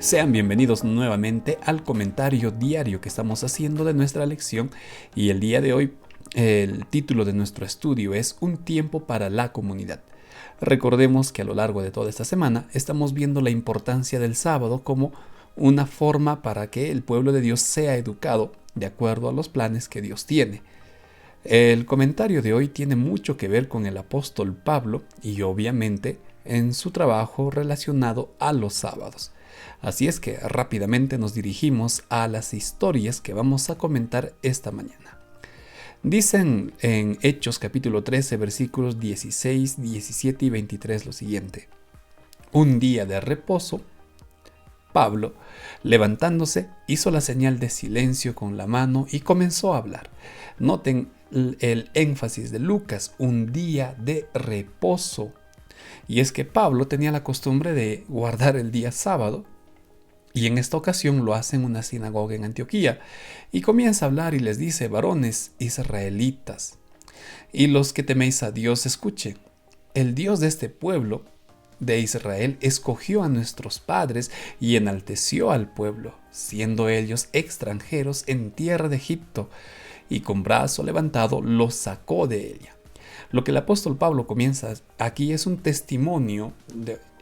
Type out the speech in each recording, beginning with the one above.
Sean bienvenidos nuevamente al comentario diario que estamos haciendo de nuestra lección, y el día de hoy el título de nuestro estudio es Un tiempo para la comunidad. Recordemos que a lo largo de toda esta semana estamos viendo la importancia del sábado como una forma para que el pueblo de Dios sea educado de acuerdo a los planes que Dios tiene. El comentario de hoy tiene mucho que ver con el apóstol Pablo y obviamente en su trabajo relacionado a los sábados. Así es que rápidamente nos dirigimos a las historias que vamos a comentar esta mañana. Dicen en Hechos capítulo 13 versículos 16, 17 y 23 lo siguiente: un día de reposo, Pablo, levantándose, hizo la señal de silencio con la mano y comenzó a hablar. Noten el énfasis de Lucas, un día de reposo. Y es que Pablo tenía la costumbre de guardar el día sábado, y en esta ocasión lo hace en una sinagoga en Antioquía, y comienza a hablar y les dice: varones israelitas, y los que teméis a Dios, escuchen. El Dios de este pueblo de Israel escogió a nuestros padres y enalteció al pueblo, siendo ellos extranjeros en tierra de Egipto, y con brazo levantado los sacó de ella. Lo que el apóstol Pablo comienza aquí es un testimonio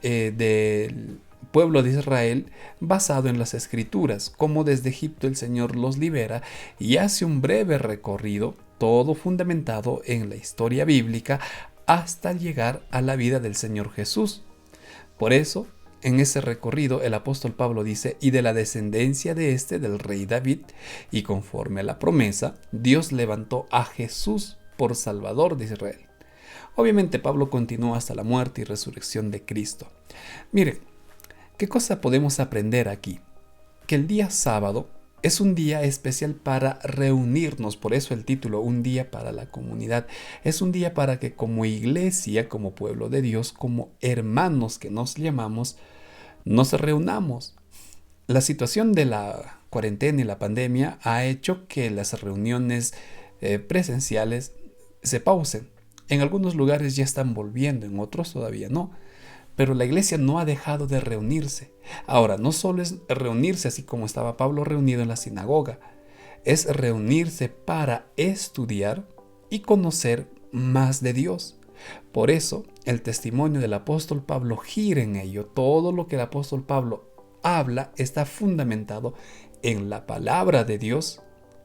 del pueblo de Israel basado en las escrituras, cómo desde Egipto el Señor los libera, y hace un breve recorrido, todo fundamentado en la historia bíblica, hasta llegar a la vida del Señor Jesús. Por eso, en ese recorrido, el apóstol Pablo dice: y de la descendencia de del rey David, y conforme a la promesa, Dios levantó a Jesús por Salvador de Israel. Obviamente Pablo continúa hasta la muerte y resurrección de Cristo. Mire, ¿qué cosa podemos aprender aquí? Que el día sábado es un día especial para reunirnos, por eso el título, un día para la comunidad. Es un día para que como iglesia, como pueblo de Dios, como hermanos que nos llamamos, nos reunamos. La situación de la cuarentena y la pandemia ha hecho que las reuniones presenciales se pausen. En algunos lugares ya están volviendo, en otros todavía no. Pero la iglesia no ha dejado de reunirse. Ahora, no solo es reunirse así como estaba Pablo reunido en la sinagoga, es reunirse para estudiar y conocer más de Dios. Por eso, el testimonio del apóstol Pablo gira en ello. Todo lo que el apóstol Pablo habla está fundamentado en la palabra de Dios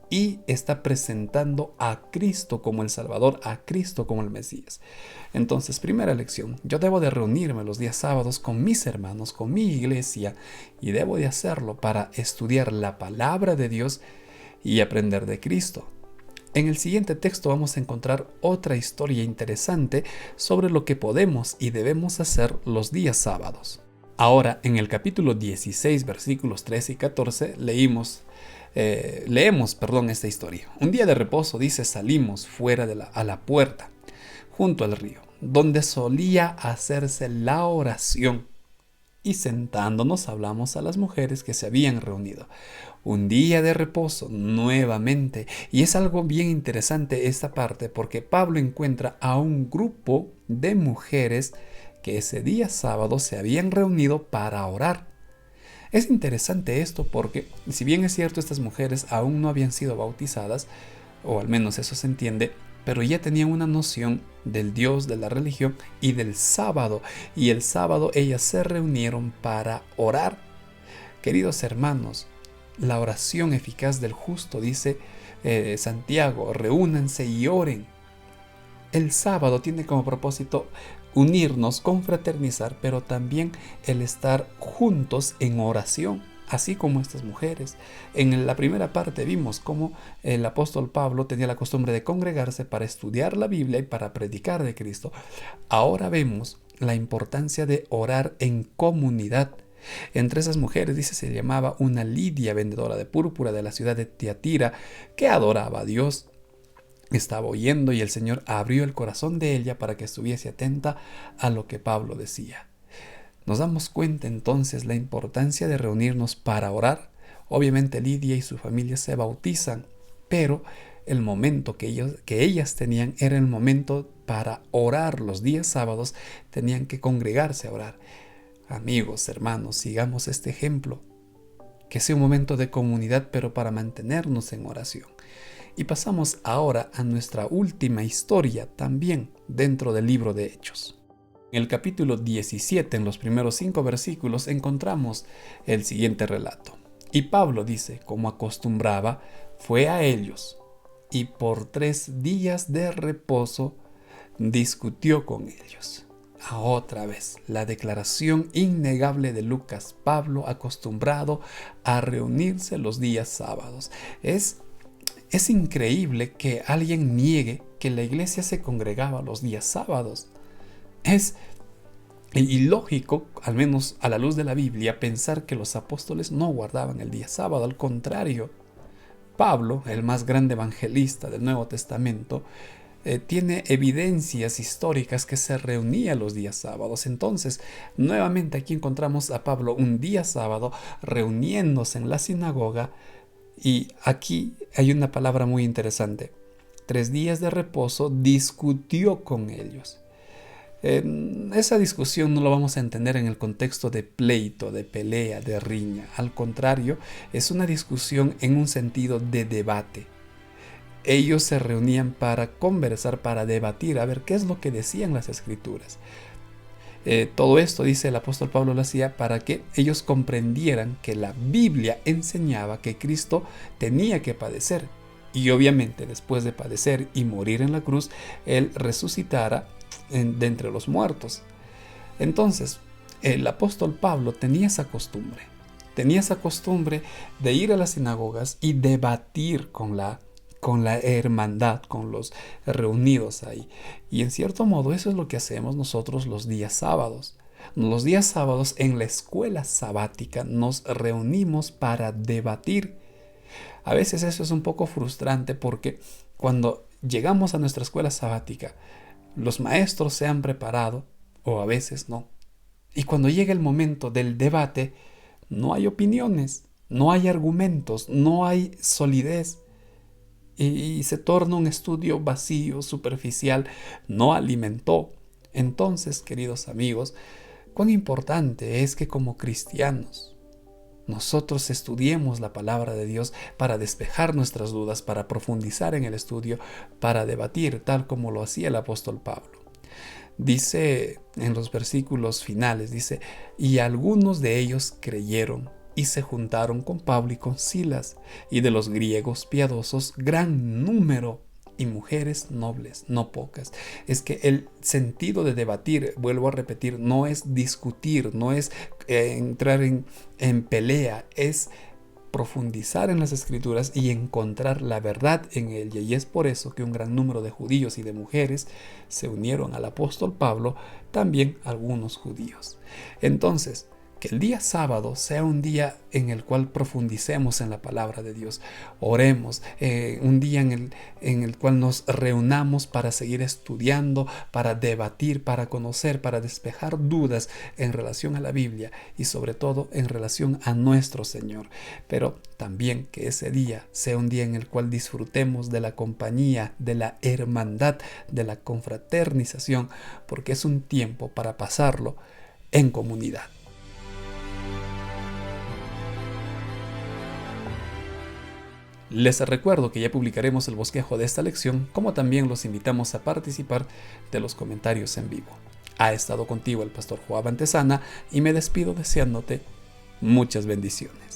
y está presentando a Cristo como el Salvador, a Cristo como el Mesías. Entonces, primera lección: yo debo de reunirme los días sábados con mis hermanos, con mi iglesia, y debo de hacerlo para estudiar la palabra de Dios y aprender de Cristo. En el siguiente texto vamos a encontrar otra historia interesante sobre lo que podemos y debemos hacer los días sábados. Ahora, en el capítulo 16, versículos 13 y 14, leemos esta historia. Un día de reposo, dice, salimos fuera a la puerta, junto al río, donde solía hacerse la oración, y sentándonos hablamos a las mujeres que se habían reunido. Un día de reposo nuevamente, y es algo bien interesante esta parte, porque Pablo encuentra a un grupo de mujeres que ese día sábado se habían reunido para orar. Es interesante esto porque, si bien es cierto, estas mujeres aún no habían sido bautizadas, o al menos eso se entiende, pero ya tenían una noción del Dios, de la religión y del sábado, y el sábado ellas se reunieron para orar. Queridos hermanos, la oración eficaz del justo, dice Santiago: reúnanse y oren. El sábado tiene como propósito unirnos, confraternizar, pero también el estar juntos en oración, así como estas mujeres. En la primera parte vimos cómo el apóstol Pablo tenía la costumbre de congregarse para estudiar la Biblia y para predicar de Cristo. Ahora vemos la importancia de orar en comunidad. Entre esas mujeres, dice, se llamaba una Lidia, vendedora de púrpura de la ciudad de Tiatira, que adoraba a Dios. Estaba oyendo, y el Señor abrió el corazón de ella para que estuviese atenta a lo que Pablo decía. Nos damos cuenta entonces la importancia de reunirnos para orar. Obviamente Lidia y su familia se bautizan, pero el momento que ellas tenían era el momento para orar. Los días sábados tenían que congregarse a orar. Amigos, hermanos, sigamos este ejemplo. Que sea un momento de comunidad, pero para mantenernos en oración. Y pasamos ahora a nuestra última historia, también dentro del libro de Hechos. En el capítulo 17, en los primeros 5 versículos, encontramos el siguiente relato. Y Pablo dice, como acostumbraba, fue a ellos, y por 3 días de reposo discutió con ellos. Otra vez, la declaración innegable de Lucas, Pablo acostumbrado a reunirse los días sábados. Es increíble que alguien niegue que la iglesia se congregaba los días sábados. Es ilógico, al menos a la luz de la Biblia, pensar que los apóstoles no guardaban el día sábado. Al contrario, Pablo, el más grande evangelista del Nuevo Testamento, tiene evidencias históricas que se reunía los días sábados. Entonces, nuevamente aquí encontramos a Pablo un día sábado reuniéndose en la sinagoga, y aquí hay una palabra muy interesante. 3 días de reposo discutió con ellos. Esa discusión no lo vamos a entender en el contexto de pleito, de pelea, de riña. Al contrario, es una discusión en un sentido de debate. Ellos se reunían para conversar, para debatir, a ver qué es lo que decían las escrituras. Todo esto, dice el apóstol Pablo, lo hacía para que ellos comprendieran que la Biblia enseñaba que Cristo tenía que padecer. Y obviamente después de padecer y morir en la cruz, Él resucitara de entre los muertos. Entonces, el apóstol Pablo tenía esa costumbre. Tenía esa costumbre de ir a las sinagogas y debatir con la hermandad, con los reunidos ahí. Y en cierto modo eso es lo que hacemos nosotros los días sábados. Los días sábados en la escuela sabática nos reunimos para debatir. A veces eso es un poco frustrante porque cuando llegamos a nuestra escuela sabática, los maestros se han preparado, o a veces no. Y cuando llega el momento del debate, no hay opiniones, no hay argumentos, no hay solidez. Y se torna un estudio vacío, superficial, no alimentó. Entonces, queridos amigos, cuán importante es que como cristianos nosotros estudiemos la palabra de Dios para despejar nuestras dudas, para profundizar en el estudio, para debatir, tal como lo hacía el apóstol Pablo. Dice en los versículos finales, dice, y algunos de ellos creyeron y se juntaron con Pablo y con Silas, y de los griegos piadosos gran número, y mujeres nobles, no pocas. Es que el sentido de debatir, vuelvo a repetir, no es discutir, no es entrar en pelea, es profundizar en las escrituras y encontrar la verdad en ella. Y es por eso que un gran número de judíos y de mujeres se unieron al apóstol Pablo, también algunos judíos. Entonces, que el día sábado sea un día en el cual profundicemos en la palabra de Dios, oremos, un día en el cual nos reunamos para seguir estudiando, para debatir, para conocer, para despejar dudas en relación a la Biblia y sobre todo en relación a nuestro Señor. Pero también que ese día sea un día en el cual disfrutemos de la compañía, de la hermandad, de la confraternización, porque es un tiempo para pasarlo en comunidad. Les recuerdo que ya publicaremos el bosquejo de esta lección, como también los invitamos a participar de los comentarios en vivo. Ha estado contigo el pastor Joab Antesana y me despido deseándote muchas bendiciones.